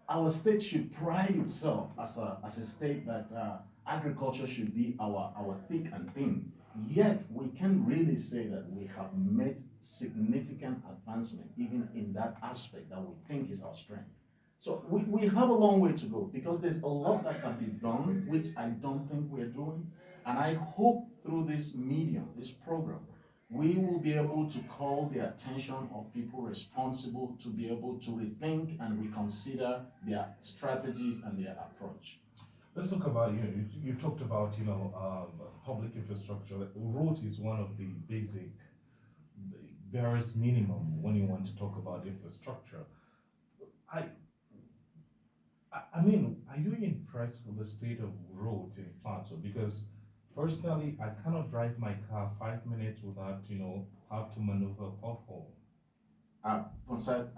Our state should pride itself as a state that agriculture should be our thick and thin. Yet, we can really say that we have made significant advancement even in that aspect that we think is our strength. So we have a long way to go because there's a lot that can be done, which I don't think we're doing. And I hope through this medium, this program, we will be able to call the attention of people responsible to be able to rethink and reconsider their strategies and their approach. Let's talk about you talked about public infrastructure. Road is one of the basic, barest minimum when you want to talk about infrastructure. I I mean, are you impressed with the state of roads in Plateau? Because personally, I cannot drive my car 5 minutes without have to maneuver a pothole. Ponsat,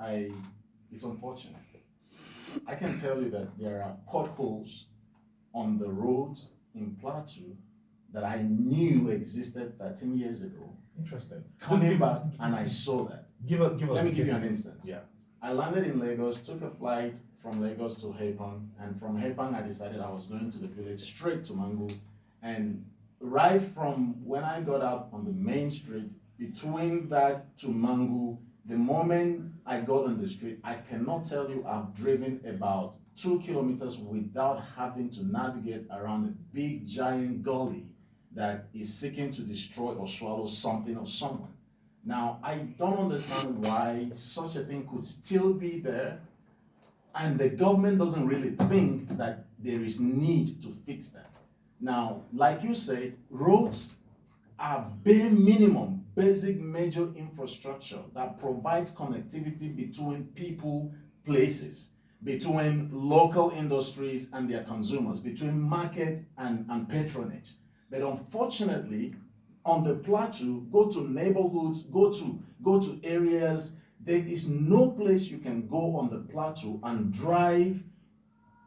it's unfortunate. I can tell you that there are potholes on the roads in Plateau that I knew existed 13 years ago. Interesting. Coming back, and I saw that. Give us. Let me give you an instance. Yeah. I landed in Lagos, took a flight from Lagos to Hepang, and from Hepang I decided I was going to the village straight to Mangu. And right from when I got out on the main street, between that to Mangu, the moment I got on the street, I cannot tell you I've driven about 2 kilometers without having to navigate around a big giant gully that is seeking to destroy or swallow something or someone. Now, I don't understand why such a thing could still be there, and the government doesn't really think that there is need to fix that. Now, like you said, roads are bare minimum, basic major infrastructure that provides connectivity between people, places, between local industries and their consumers, between market and patronage. But unfortunately, on the plateau, go to neighborhoods, go to areas, there is no place you can go on the plateau and drive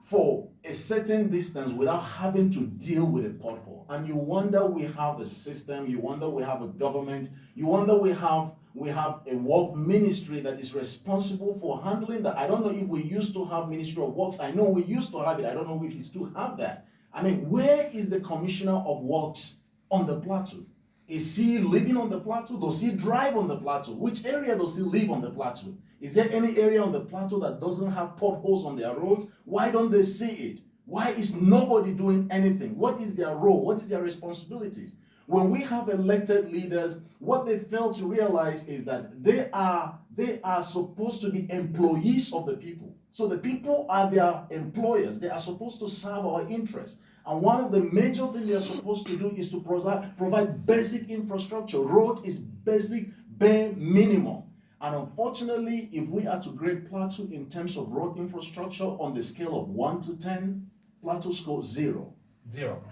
for a certain distance without having to deal with a pothole. And you wonder we have a system, you wonder we have a government, you wonder we have a work ministry that is responsible for handling that. I don't know if we used to have Ministry of Works. I know we used to have it. I don't know if we still have that. I mean, where is the Commissioner of Works on the plateau? Is he living on the plateau? Does he drive on the plateau? Which area does he live on the plateau? Is there any area on the plateau that doesn't have potholes on their roads? Why don't they see it? Why is nobody doing anything? What is their role? What is their responsibilities? When we have elected leaders, what they fail to realize is that they are supposed to be employees of the people. So the people are their employers. They are supposed to serve our interests. And one of the major things they are supposed to do is to provide basic infrastructure. Road is basic, bare minimum. And unfortunately, if we are to grade Plateau in terms of road infrastructure on the scale of 1 to 10, Plateau scores 0. 0.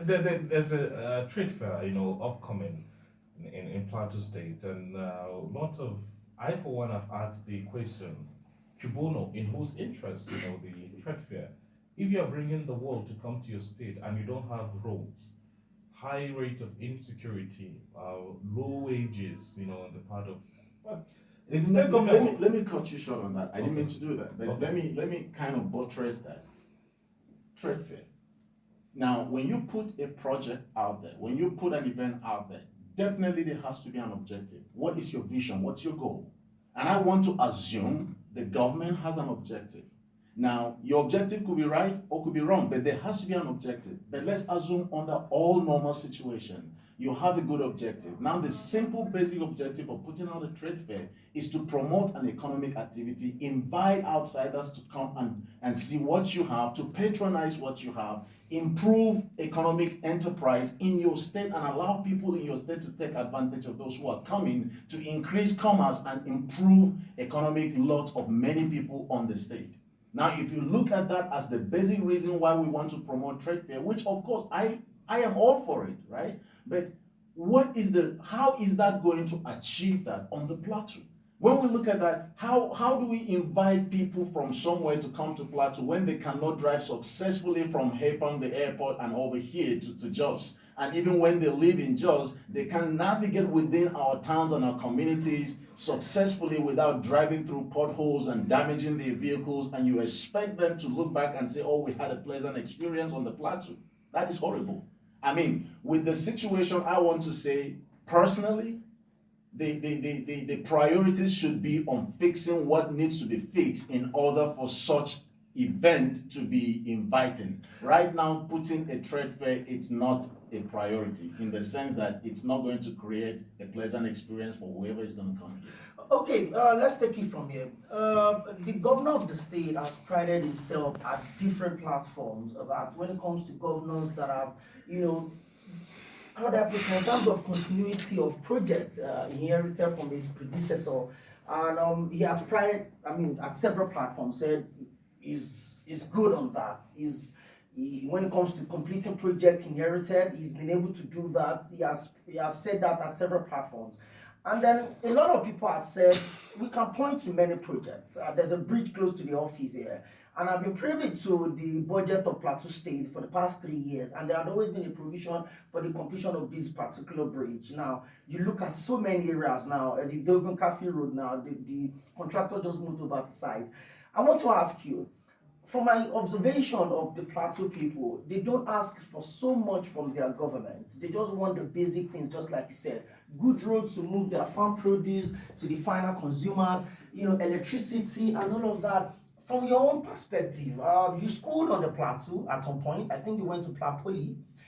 There's a trade fair, upcoming in Plateau State, and I for one have asked the question, Cubono, in whose interest, the trade fair. If you are bringing the world to come to your state and you don't have roads, high rate of insecurity, low wages, on the part of. But instead, let me cut you short on that. I didn't mean to do that, but okay. Let me kind of buttress that. Trade fair. Now, when you put a project out there, when you put an event out there, definitely there has to be an objective. What is your vision? What's your goal? And I want to assume the government has an objective. Now, your objective could be right or could be wrong, but there has to be an objective. But let's assume under all normal situations, you have a good objective. Now, the simple basic objective of putting on a trade fair is to promote an economic activity, invite outsiders to come and see what you have, to patronize what you have, improve economic enterprise in your state, and allow people in your state to take advantage of those who are coming, to increase commerce and improve economic lot of many people on the state. Now, if you look at that as the basic reason why we want to promote trade fair, which of course I am all for it, right? But how is that going to achieve that on the plateau? When we look at that, how do we invite people from somewhere to come to Plateau when they cannot drive successfully from Hepang, the airport, and over here to Jos And even when they live in Jos, they can navigate within our towns and our communities successfully without driving through potholes and damaging their vehicles. And you expect them to look back and say, oh, we had a pleasant experience on the plateau. That is horrible. I mean, with the situation, I want to say, personally, the priorities should be on fixing what needs to be fixed in order for such event to be inviting. Right now, putting a trade fair, it's not a priority in the sense that it's not going to create a pleasant experience for whoever is going to come here. Okay, let's take it from here. The governor of the state has prided himself at different platforms that when it comes to governors that have, how do I put it, in terms of continuity of projects inherited from his predecessor. And he has prided, at several platforms, said is good on that. When it comes to completing projects inherited, he's been able to do that. He has said that at several platforms. And then a lot of people have said, we can point to many projects. There's a bridge close to the office here. And I've been privy to the budget of Plateau State for the past 3 years, and there had always been a provision for the completion of this particular bridge. Now, you look at so many areas now, the Dogon Cafe Road now, the contractor just moved over to site. I want to ask you, from my observation of the Plateau people, they don't ask for so much from their government. They just want the basic things, just like you said. Good roads to move their farm produce to the final consumers, electricity and all of that. From your own perspective, you schooled on the Plateau at some point. I think you went to Plateau.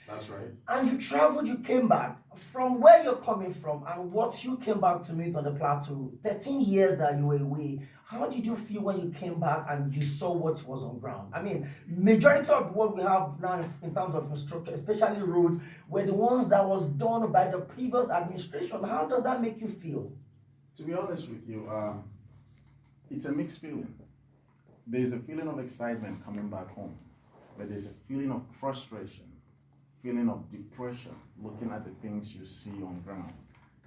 That's right. And you traveled, you came back. From where you're coming from and what you came back to meet on the Plateau, 13 years that you were away, how did you feel when you came back and you saw what was on ground? I mean, majority of what we have now in terms of infrastructure, especially roads, were the ones that was done by the previous administration. How does that make you feel? To be honest with you, it's a mixed feeling. There's a feeling of excitement coming back home, but there's a feeling of frustration, feeling of depression, looking at the things you see on ground.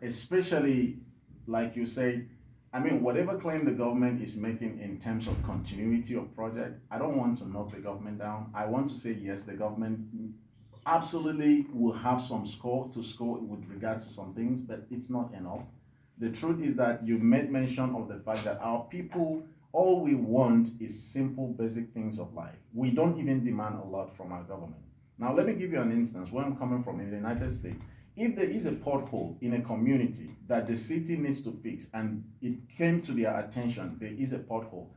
Especially, like you say, whatever claim the government is making in terms of continuity of project, I don't want to knock the government down. I want to say, yes, the government absolutely will have some score with regards to some things, but it's not enough. The truth is that you made mention of the fact that our people, all we want is simple, basic things of life. We don't even demand a lot from our government. Now, let me give you an instance where I'm coming from in the United States. If there is a pothole in a community that the city needs to fix and it came to their attention, there is a pothole,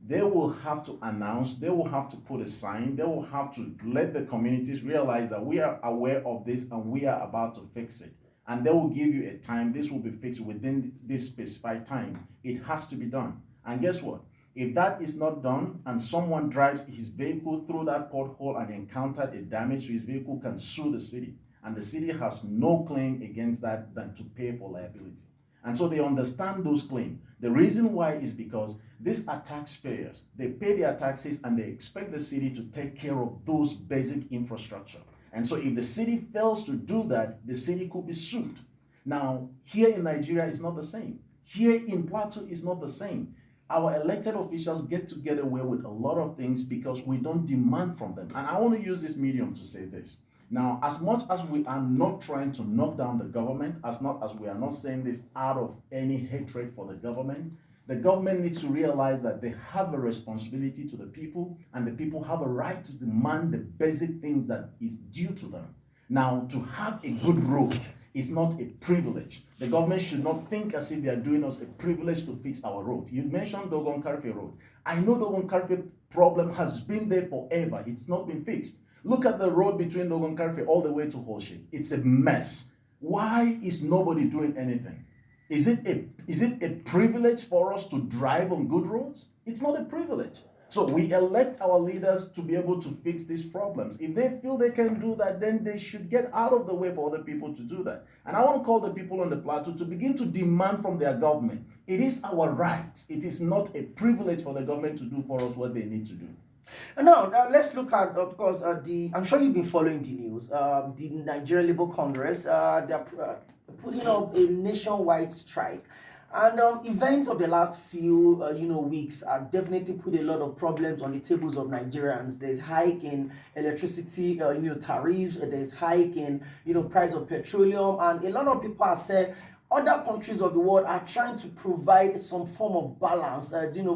they will have to announce, they will have to put a sign, they will have to let the communities realize that we are aware of this and we are about to fix it. And they will give you a time, this will be fixed within this specified time. It has to be done. And guess what? If that is not done and someone drives his vehicle through that pothole and encountered a damage to his vehicle, can sue the city. And the city has no claim against that than to pay for liability. And so they understand those claims. The reason why is because these are taxpayers. They pay their taxes and they expect the city to take care of those basic infrastructure. And so if the city fails to do that, the city could be sued. Now, here in Nigeria, it's not the same. Here in Plateau, it's not the same. Our elected officials get to get away with a lot of things because we don't demand from them. And I want to use this medium to say this. Now, as much as we are not trying to knock down the government, as not as we are not saying this out of any hatred for the government needs to realize that they have a responsibility to the people, and the people have a right to demand the basic things that is due to them. Now, to have a good road is not a privilege. The government should not think as if they are doing us a privilege to fix our road. You mentioned Dogon Cafe Road. I know Dogon Cafe problem has been there forever. It's not been fixed. Look at the road between Dogon Cafe all the way to Holshe. It's a mess. Why is nobody doing anything? Is it a privilege for us to drive on good roads? It's not a privilege. So we elect our leaders to be able to fix these problems. If they feel they can do that, then they should get out of the way for other people to do that. And I want to call the people on the plateau to begin to demand from their government. It is our right. It is not a privilege for the government to do for us what they need to do. Now, let's look at, of course, I'm sure you've been following the news. The Nigerian Labour Congress, they're putting up a nationwide strike. And events of the last few, weeks have definitely put a lot of problems on the tables of Nigerians. There's hike in electricity, tariffs. There's hike in, price of petroleum, and a lot of people have said other countries of the world are trying to provide some form of balance,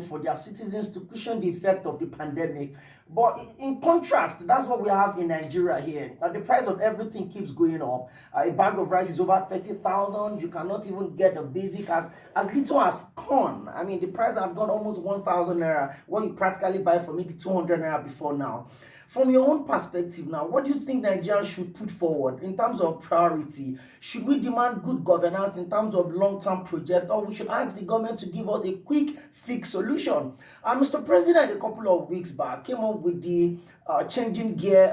for their citizens to cushion the effect of the pandemic. But in contrast, that's what we have in Nigeria here. The price of everything keeps going up. A bag of rice is over 30,000. You cannot even get the basic as little as corn. I mean, the price have gone almost 1,000 naira. What you practically buy for maybe 200 naira before now. From your own perspective now, what do you think Nigeria should put forward in terms of priority? Should we demand good governance in terms of long-term project, or we should ask the government to give us a quick fix solution? Mr. President, a couple of weeks back, came up with the changing gear,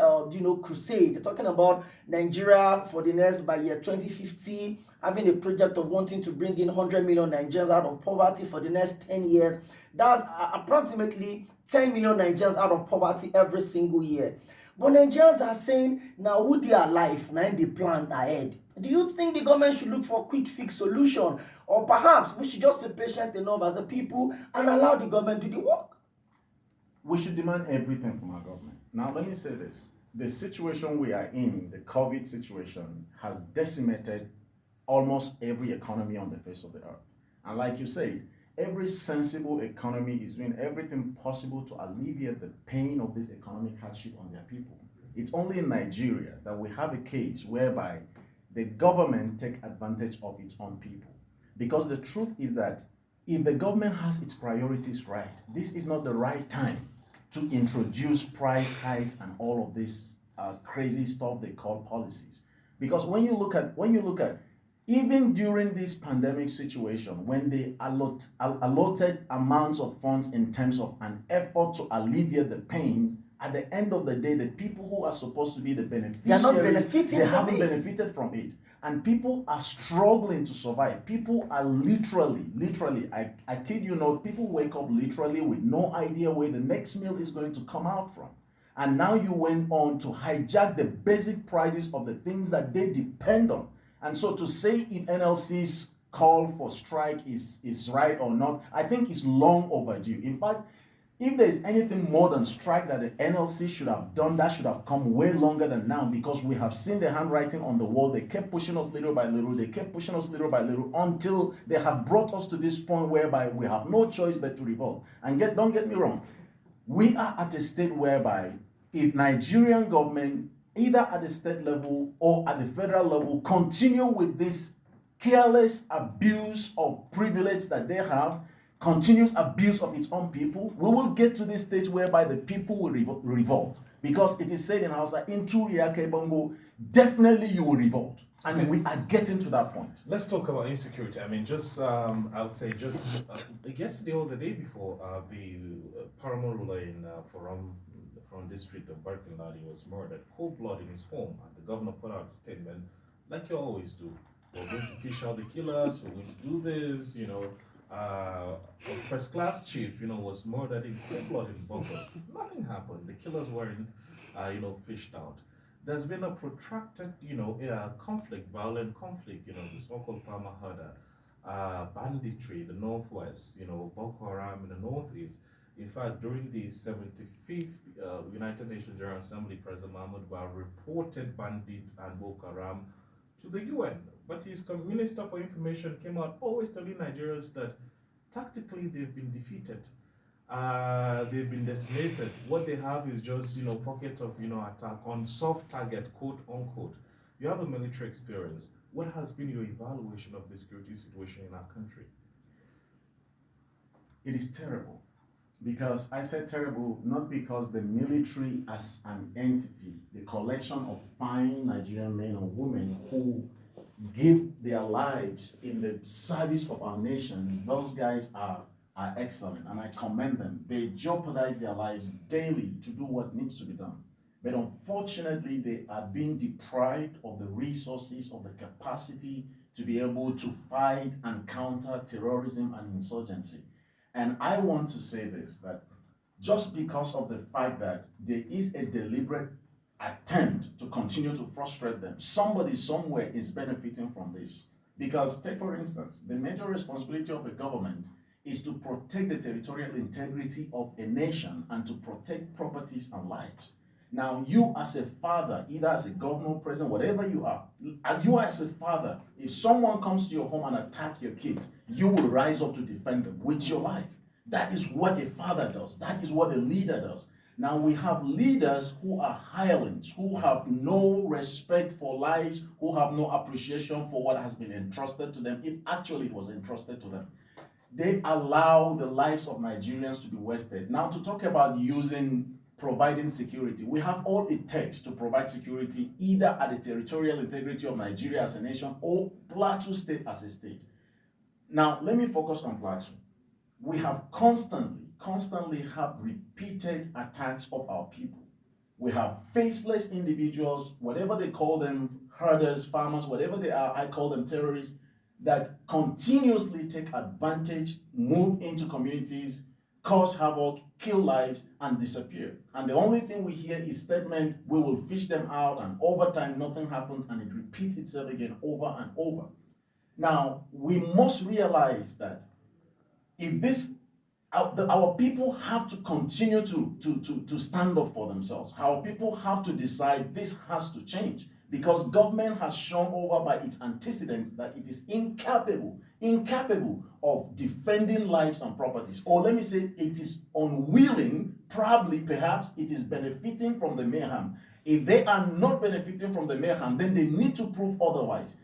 crusade, talking about Nigeria for the next, by year 2050, having a project of wanting to bring in 100 million Nigerians out of poverty for the next 10 years. That's approximately 10 million Nigerians out of poverty every single year. But Nigerians are saying now who they are alive, now they plan ahead. Do you think the government should look for a quick fix solution? Or perhaps we should just be patient enough as a people and allow the government to do the work? We should demand everything from our government. Now, let me say this. The situation we are in, the COVID situation, has decimated almost every economy on the face of the earth. And like you said, every sensible economy is doing everything possible to alleviate the pain of this economic hardship on their people. It's only in Nigeria that we have a case whereby the government take advantage of its own people. Because the truth is that if the government has its priorities right, this is not the right time to introduce price hikes and all of this crazy stuff they call policies. Because when you look at even during this pandemic situation, when they allotted amounts of funds in terms of an effort to alleviate the pains, at the end of the day, the people who are supposed to be the beneficiaries, They're not benefiting they from haven't it. benefited from it. And people are struggling to survive. People are literally, I kid you not, people wake up literally with no idea where the next meal is going to come out from. And now you went on to hijack the basic prices of the things that they depend on. And so to say if NLC's call for strike is right or not, I think it's long overdue. In fact, if there's anything more than strike that the NLC should have done, that should have come way longer than now, because we have seen the handwriting on the wall. They kept pushing us little by little. They kept pushing us little by little until they have brought us to this point whereby we have no choice but to revolt. And don't get me wrong, we are at a state whereby if Nigerian government, either at the state level or at the federal level, continue with this careless abuse of privilege that they have, continuous abuse of its own people, we will get to this stage whereby the people will revolt. Because it is said in Hausa, "Into Riake Bongo," definitely you will revolt. And we are getting to that point. Let's talk about insecurity. I mean, I would say yesterday or the day before, the paramount ruler in from district of Barkinladi was murdered, cold blood in his home, and the governor put out a statement, like you always do. We're going to fish out the killers, we're going to do this, a first class chief, was murdered in cold blood in Bogos. Nothing happened. The killers weren't, fished out. There's been a protracted, conflict, violent conflict, the so-called farmer herder, banditry in the northwest, Boko Haram in the northeast. In fact, during the 75th United Nations General Assembly, President Mahmoud Buhari reported bandits and Boko Haram to the UN. But his Minister for Information came out always telling Nigerians that tactically they've been defeated. They've been decimated. What they have is just, pocket of, attack on soft target, quote unquote. You have a military experience. What has been your evaluation of the security situation in our country? It is terrible. Because I said terrible, not because the military as an entity, the collection of fine Nigerian men and women who give their lives in the service of our nation, those guys are excellent, and I commend them. They jeopardize their lives daily to do what needs to be done. But unfortunately, they are being deprived of the resources, of the capacity to be able to fight and counter terrorism and insurgency. And I want to say this, that just because of the fact that there is a deliberate attempt to continue to frustrate them, somebody somewhere is benefiting from this. Because take for instance, the major responsibility of a government is to protect the territorial integrity of a nation and to protect properties and lives. Now, you as a father, either as a governor, president, whatever you are as a father, if someone comes to your home and attack your kids, you will rise up to defend them with your life. That is what a father does. That is what a leader does. Now we have leaders who are hirelings, who have no respect for lives, who have no appreciation for what has been entrusted to them, if actually it was entrusted to them. They allow the lives of Nigerians to be wasted. Now, to talk about providing security, we have all it takes to provide security either at the territorial integrity of Nigeria as a nation or Plateau State as a state. Now, let me focus on Plateau. We have constantly have repeated attacks of our people. We have faceless individuals, whatever they call them, herders, farmers, whatever they are, I call them terrorists, that continuously take advantage, move into communities, cause havoc, kill lives, and disappear. And the only thing we hear is statement, we will fish them out, and over time nothing happens, and it repeats itself again over and over. Now, we must realize that if this our people have to continue to stand up for themselves. Our people have to decide this has to change, because government has shown over by its antecedents that it is incapable of defending lives and properties. Or let me say, it is unwilling, probably, perhaps it is benefiting from the mayhem. If they are not benefiting from the mayhem, then they need to prove otherwise.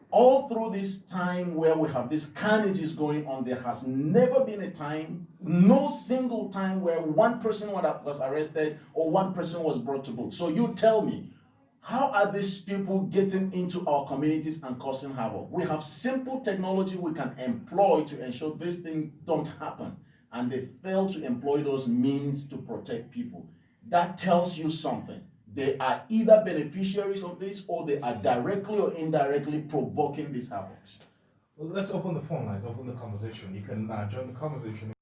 All through this time where we have these carnages going on, there has never been a time, no single time, where one person was arrested or one person was brought to book. So you tell me, how are these people getting into our communities and causing havoc? We have simple technology we can employ to ensure these things don't happen, and they fail to employ those means to protect people. That tells you something. They are either beneficiaries of this, or they are directly or indirectly provoking these havocs. Well, let's open the phone lines, open the conversation. You can join the conversation.